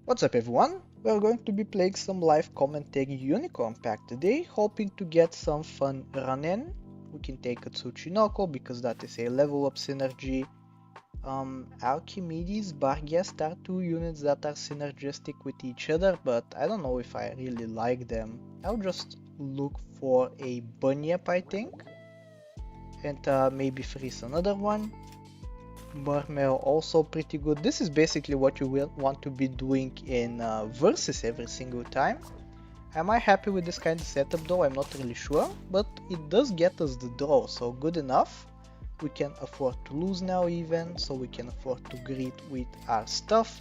What's up everyone? We're going to be playing some live commentary unicorn pack today, hoping to get some fun run in. We can take a Tsuchinoko because that is a level up synergy. Archimedes, Barghest are two units that are synergistic with each other, but I don't know if I really like them. I'll just look for a Bunyip, I think, and maybe freeze another one. Mermail also pretty good. This is basically what you will want to be doing in versus every single time. Am I happy with this kind of setup though? I'm not really sure, but it does get us the draw, so good enough. We can afford to lose now even, so we can afford to greet with our stuff.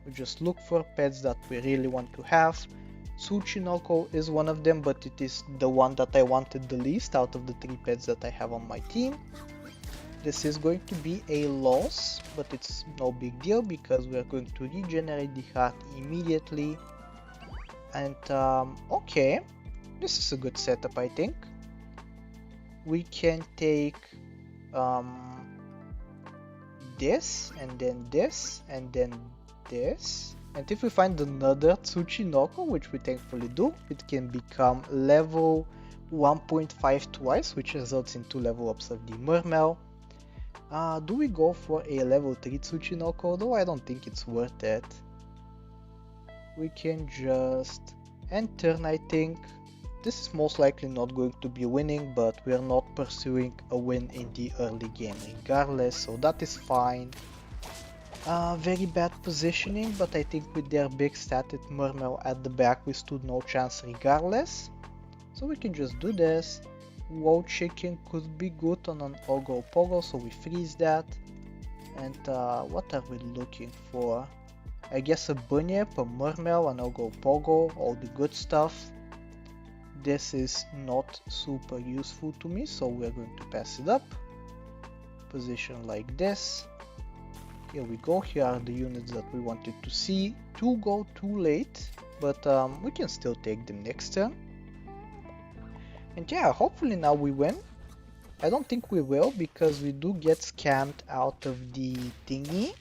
We just look for pets that we really want to have. Tsuchinoko is one of them, but it is the one that I wanted the least out of the 3 pets that I have on my team. This is going to be a loss, but it's no big deal because we are going to regenerate the heart immediately. And okay, this is a good setup, I think. We can take this, and then this, and then this. And if we find another Tsuchinoko, which we thankfully do, it can become level 1.5 twice, which results in 2 level ups of the Mermail. Do we go for a level 3 Tsuchinoko? Though I don't think it's worth it. We can just end turn, I think. This is most likely not going to be winning, but we are not pursuing a win in the early game regardless, so that is fine. Very bad positioning, but I think with their big stated Mermail at the back we stood no chance regardless. So we can just do this. Wow chicken could be good on an Ogo Pogo, so we freeze that. And what are we looking for? I guess a Bunyip, a Mermail, an Ogo Pogo, all the good stuff. This is not super useful to me, so we're going to pass it up. Position like this. Here we go, here are the units that we wanted to see. 2 go too late, but we can still take them next turn. And yeah, hopefully now we win. I don't think we will because we do get scammed out of the thingy.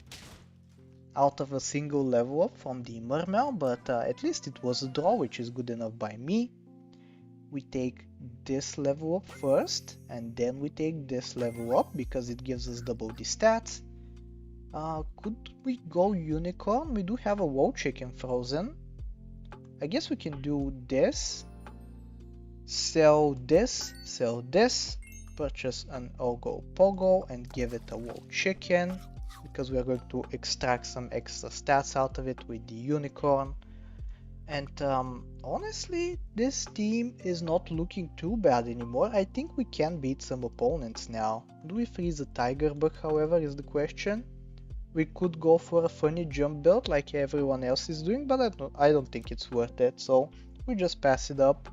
Out of a single level up from the Mermail, but at least it was a draw, which is good enough by me. We take this level up first, and then we take this level up because it gives us double the stats. Could we go Unicorn? We do have a Wow Chicken frozen. I guess we can do this. Sell this, purchase an Ogo Pogo and give it a Wow Chicken because we are going to extract some extra stats out of it with the Unicorn. And honestly, this team is not looking too bad anymore. I think we can beat some opponents now. Do we freeze a Tiger Bug, however, is the question. We could go for a funny jump build like everyone else is doing, but I don't think it's worth it, so we just pass it up.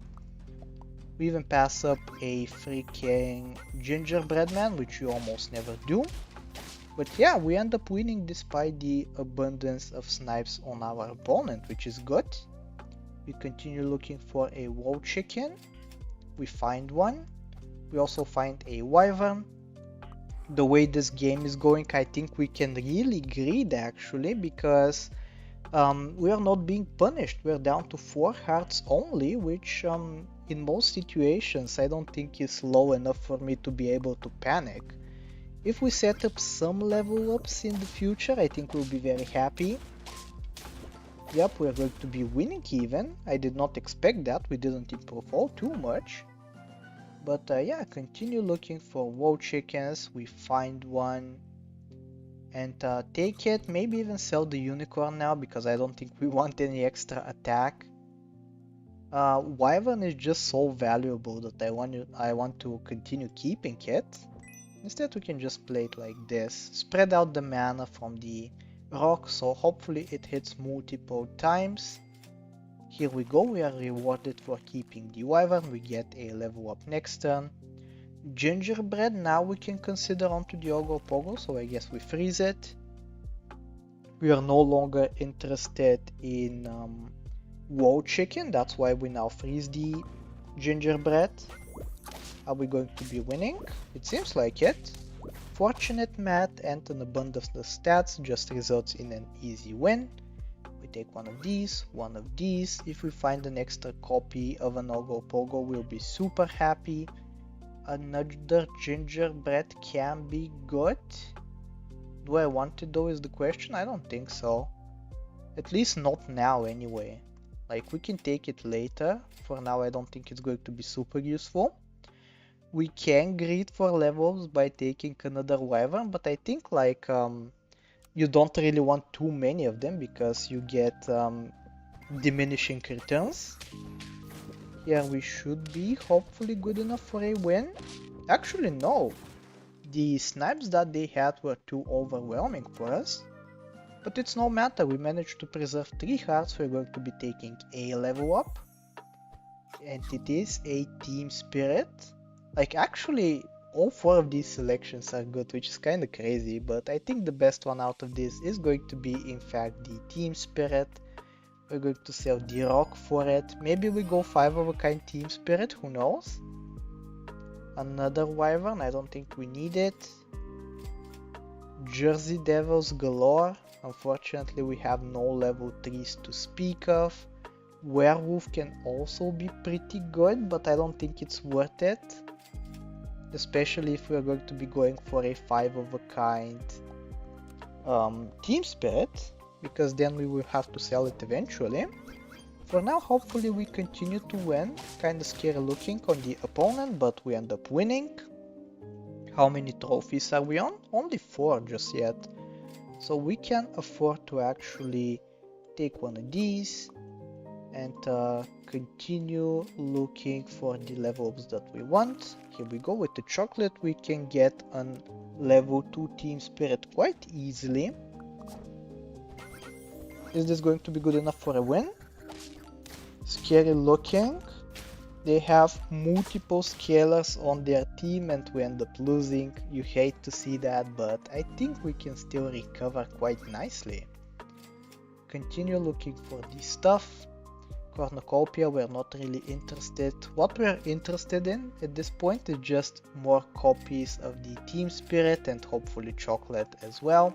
We even pass up a freaking gingerbread man, which you almost never do. But yeah, we end up winning despite the abundance of snipes on our opponent, which is good. We continue looking for a Wow Chicken. We find one. We also find a Wyvern. The way this game is going, I think we can really greed actually, because we are not being punished. We're down to 4 hearts only, which in most situations I don't think is low enough for me to be able to panic. If we set up some level ups in the future, I think we'll be very happy. Yep, we're going to be winning even. I did not expect that. We didn't improve all too much. But yeah, continue looking for Wow Chickens. We find one and take it. Maybe even sell the Unicorn now because I don't think we want any extra attack. Wyvern is just so valuable that I want to continue keeping it. Instead we can just play it like this. Spread out the mana from the rock, so hopefully it hits multiple times. Here we go, we are rewarded for keeping the Wyvern. We get a level up next turn. Gingerbread, now we can consider onto the Ogo Pogo, so I guess we freeze it. We are no longer interested in Wow Chicken, that's why we now freeze the Gingerbread. Are we going to be winning? It seems like it. Fortunate math and an abundance of stats just results in an easy win. We We take one of these, one of these. If we find an extra copy of an Ogopogo, we'll be super happy. Another gingerbread can be good. Do I want it though is the question? I don't think so. At least not now anyway. Like, we can take it later. For now I don't think it's going to be super useful. We can greet for levels by taking another wyvern, but I think like you don't really want too many of them because you get diminishing returns. Here we should be hopefully good enough for a win. Actually no, the snipes that they had were too overwhelming for us. But it's no matter, we managed to preserve 3 hearts. We're going to be taking a level up. And it is a team spirit. Like, actually, all 4 of these selections are good, which is kind of crazy, but I think the best one out of this is going to be, in fact, the team spirit. We're going to sell the rock for it. Maybe we go 5 of a kind team spirit, who knows? Another wyvern, I don't think we need it. Jersey Devils galore. Unfortunately, we have no level 3s to speak of. Werewolf can also be pretty good, but I don't think it's worth it. Especially if we are going to be going for a 5 of a kind team spirit, because then we will have to sell it eventually. For now, hopefully we continue to win. Kinda scary looking on the opponent, but we end up winning. How many trophies are we on? Only 4 just yet. So we can afford to actually take one of these and continue looking for the levels that we want. Here we go. With the chocolate we can get a level 2 team spirit quite easily. Is this going to be good enough for a win? Scary looking. They have multiple scalars on their team and we end up losing. You hate to see that, but I think we can still recover quite nicely. Continue looking for this stuff. Cornucopia, we're not really interested. What we're interested in at this point is just more copies of the team spirit and hopefully chocolate as well.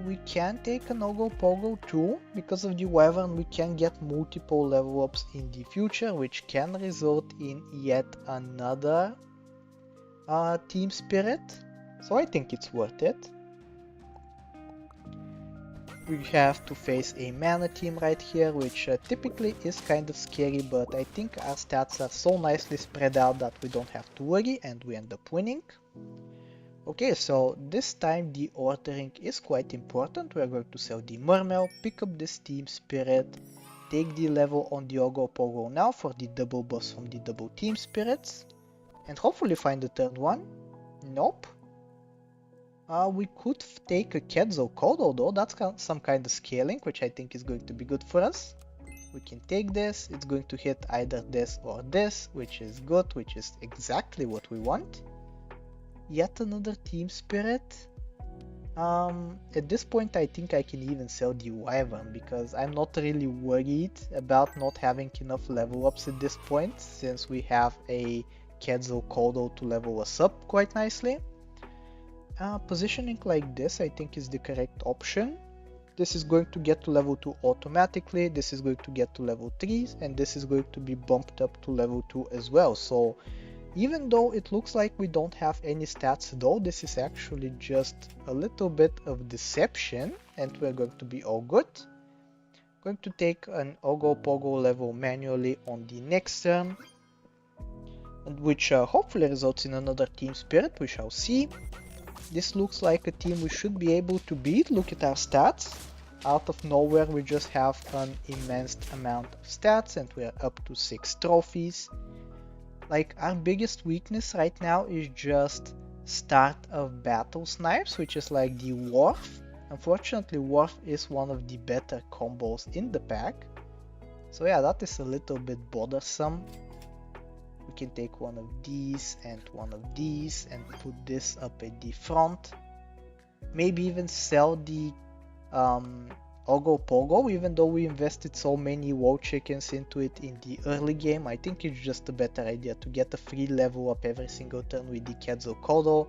We can take an Ogopogo too. Because of the wyvern we can get multiple level ups in the future, which can result in yet another team spirit. So I think it's worth it. We have to face a mana team right here, which typically is kind of scary, but I think our stats are so nicely spread out that we don't have to worry and we end up winning. Okay, so this time the ordering is quite important. We are going to sell the Mermail, pick up this team spirit, take the level on the Ogopogo now for the double boss from the double team spirits, and hopefully find the third one. Nope. We could take a Quetzalcoatl though, that's some kind of scaling, which I think is going to be good for us. We can take this, it's going to hit either this or this, which is good, which is exactly what we want. Yet another team spirit. At this point I think I can even sell the wyvern, because I'm not really worried about not having enough level ups at this point, since we have a Quetzalcoatl to level us up quite nicely. Positioning like this I think is the correct option. This is going to get to level 2 automatically, this is going to get to level 3, and this is going to be bumped up to level 2 as well. So even though it looks like we don't have any stats though, this is actually just a little bit of deception and we're going to be all good. Going to take an Ogopogo level manually on the next turn, which hopefully results in another team spirit, we shall see. This looks like a team we should be able to beat. Look at our stats. Out of nowhere we just have an immense amount of stats and we are up to 6 trophies. Like, our biggest weakness right now is just start of battle snipes, which is like the Wharf. Unfortunately, Wharf is one of the better combos in the pack. So yeah, that is a little bit bothersome. We can take one of these and one of these and put this up at the front. Maybe even sell the Ogopogo, even though we invested so many wow chickens into it in the early game. I think it's just a better idea to get a free level up every single turn with the Quetzalcoatl.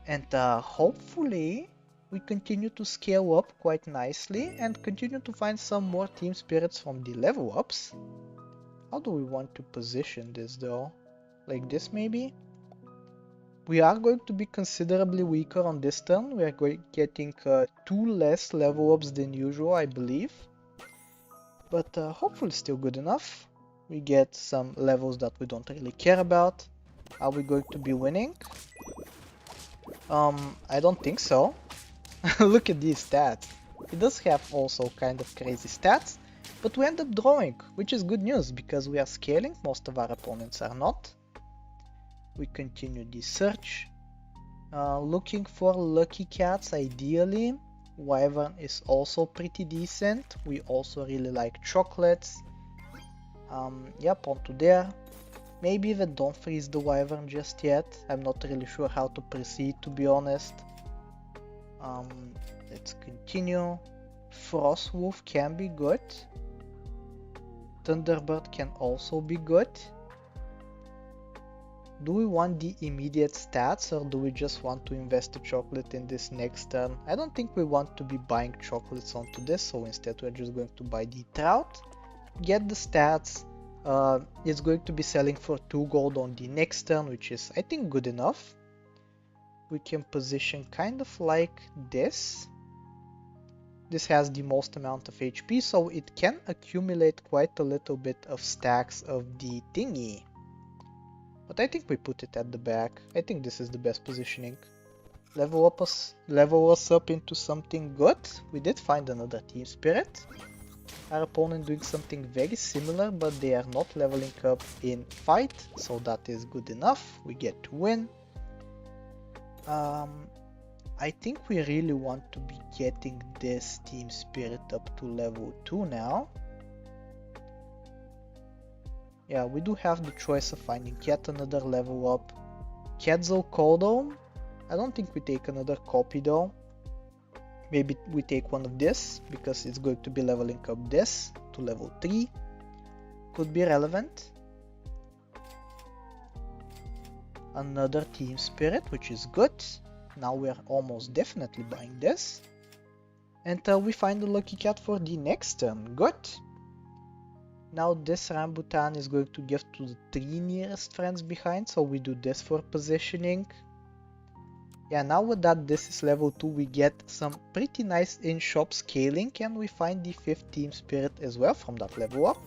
And hopefully we continue to scale up quite nicely and continue to find some more team spirits from the level ups. How do we want to position this though? Like this maybe? We are going to be considerably weaker on this turn. We are getting 2 less level ups than usual, I believe. But hopefully still good enough. We get some levels that we don't really care about. Are we going to be winning? I don't think so. Look at these stats. It does have also kind of crazy stats, but we end up drawing, which is good news because we are scaling. Most of our opponents are not. We continue the search. Looking for lucky cats ideally. Wyvern is also pretty decent. We also really like chocolates. Yep, onto there. Maybe even don't freeze the Wyvern just yet. I'm not really sure how to proceed, to be honest. Let's continue. Frostwolf can be good. Thunderbird can also be good. Do we want the immediate stats or do we just want to invest the chocolate in this next turn? I don't think we want to be buying chocolates onto this, so instead we're just going to buy the trout, get the stats. It's going to be selling for 2 gold on the next turn, which is I think good enough. We can position kind of like this. This has the most amount of HP, so it can accumulate quite a little bit of stacks of the thingy. But I think we put it at the back. I think this is the best positioning. Level us up into something good. We did find another team spirit. Our opponent doing something very similar, but they are not leveling up in fight, so that is good enough. We get to win. I think we really want to be getting this team spirit up to level 2 now. Yeah, we do have the choice of finding yet another level up. Quetzalcoatl. I don't think we take another copy though. Maybe we take one of this, because it's going to be leveling up this to level 3. Could be relevant. Another team spirit, which is good. Now we are almost definitely buying this. And we find a lucky cat for the next turn. Good. Now this rambutan is going to give to the 3 nearest friends behind, so we do this for positioning. Yeah, now with that this is level 2, we get some pretty nice in-shop scaling, and we find the 5th team spirit as well from that level up.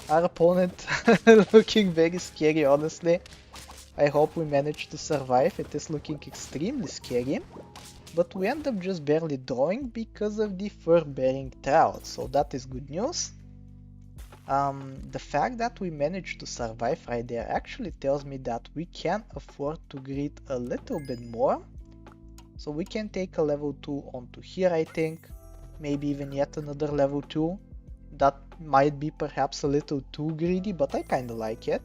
Our opponent looking very scary, honestly. I hope we manage to survive. It is looking extremely scary. But we end up just barely drawing because of the fur-bearing trout, so that is good news. The fact that we managed to survive right there actually tells me that we can afford to greed a little bit more. So we can take a level 2 onto here, I think. Maybe even yet another level 2. That might be perhaps a little too greedy, but I kinda like it.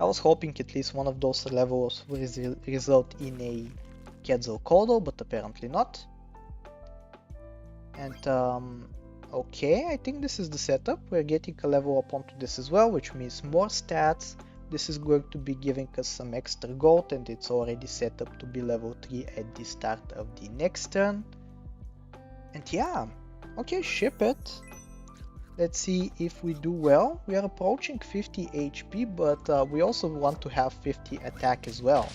I was hoping at least one of those levels will result in a Quetzalcoatl, but apparently not. And okay, I think this is the setup. We're getting a level up onto this as well, which means more stats. This is going to be giving us some extra gold, and it's already set up to be level 3 at the start of the next turn. And yeah, okay, ship it. Let's see if we do well. We are approaching 50 HP, but we also want to have 50 attack as well.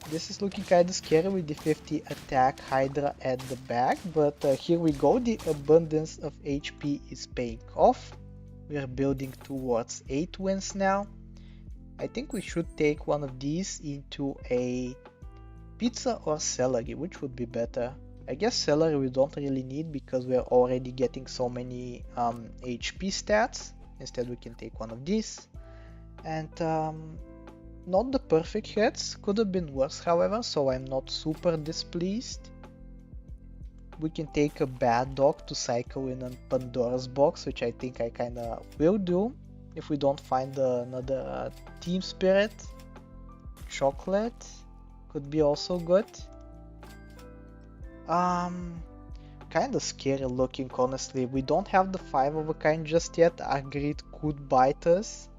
This is looking kinda scary with the 50 attack Hydra at the back, but here we go. The abundance of HP is paying off. We are building towards 8 wins now. I think we should take one of these into a pizza or celery, which would be better. I guess celery we don't really need because we are already getting so many HP stats. Instead we can take one of these. And not the perfect hits, could have been worse however, so I'm not super displeased. We can take a bad dog to cycle in a Pandora's box, which I think I kinda will do if we don't find another team spirit. Chocolate could be also good. Kinda scary looking, honestly. We don't have the 5 of a kind just yet. Our greed could bite us,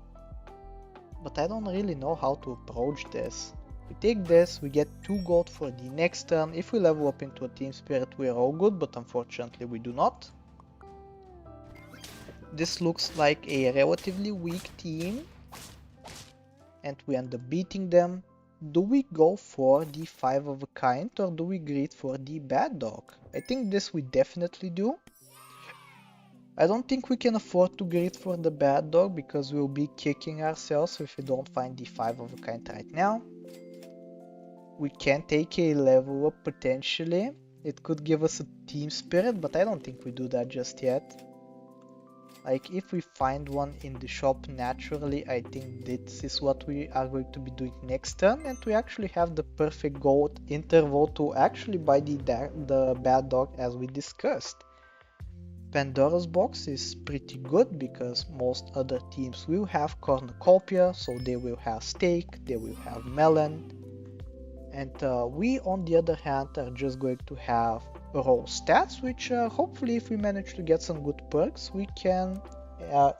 but I don't really know how to approach this. We take this, we get 2 gold for the next turn. If we level up into a team spirit, we are all good, but unfortunately we do not. This looks like a relatively weak team, and we end up beating them. Do we go for the 5 of a kind, or do we greet for the bad dog? I think this we definitely do. I don't think we can afford to greet for the bad dog, because we'll be kicking ourselves if we don't find the 5 of a kind right now. We can take a level up potentially. It could give us a team spirit, but I don't think we do that just yet. Like, if we find one in the shop naturally, I think this is what we are going to be doing next turn, and we actually have the perfect gold interval to actually buy the bad dog as we discussed. Pandora's box is pretty good because most other teams will have cornucopia, so they will have steak, they will have melon, and we on the other hand are just going to have raw stats, which hopefully if we manage to get some good perks, we can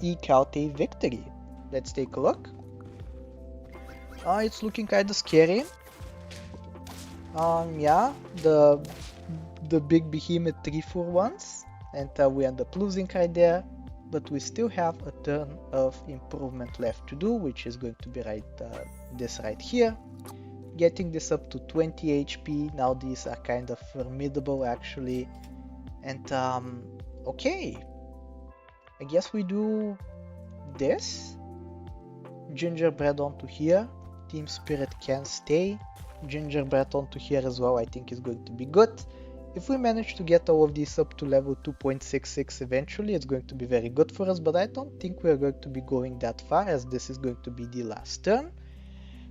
eke out a victory. Let's take a look. It's looking kinda scary. Yeah, the big behemoth 3-4 ones, and we end up losing right there, but we still have a turn of improvement left to do, which is going to be this right here. Getting this up to 20 HP. Now these are kind of formidable actually. And okay, I guess we do this. Gingerbread onto here. Team spirit can stay. Gingerbread onto here as well, I think is going to be good. If we manage to get all of these up to level 2.66 eventually, it's going to be very good for us, but I don't think we're going to be going that far, as this is going to be the last turn.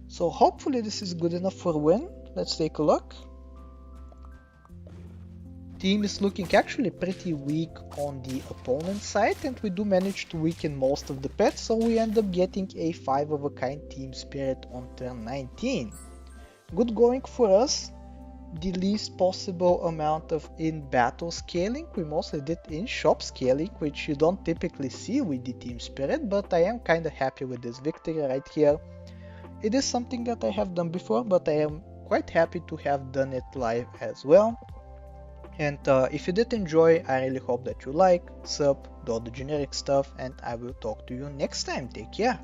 So hopefully this is good enough for a win. Let's take a look. Team is looking actually pretty weak on the opponent's side, and we do manage to weaken most of the pets, so we end up getting a 5 of a kind team spirit on turn 19. Good going for us. The least possible amount of in-battle scaling. We mostly did in-shop scaling, which you don't typically see with the team spirit, but I am kinda happy with this victory right here. It is something that I have done before, but I am quite happy to have done it live as well. And if you did enjoy, I really hope that you like, sub, do all the generic stuff, and I will talk to you next time. Take care!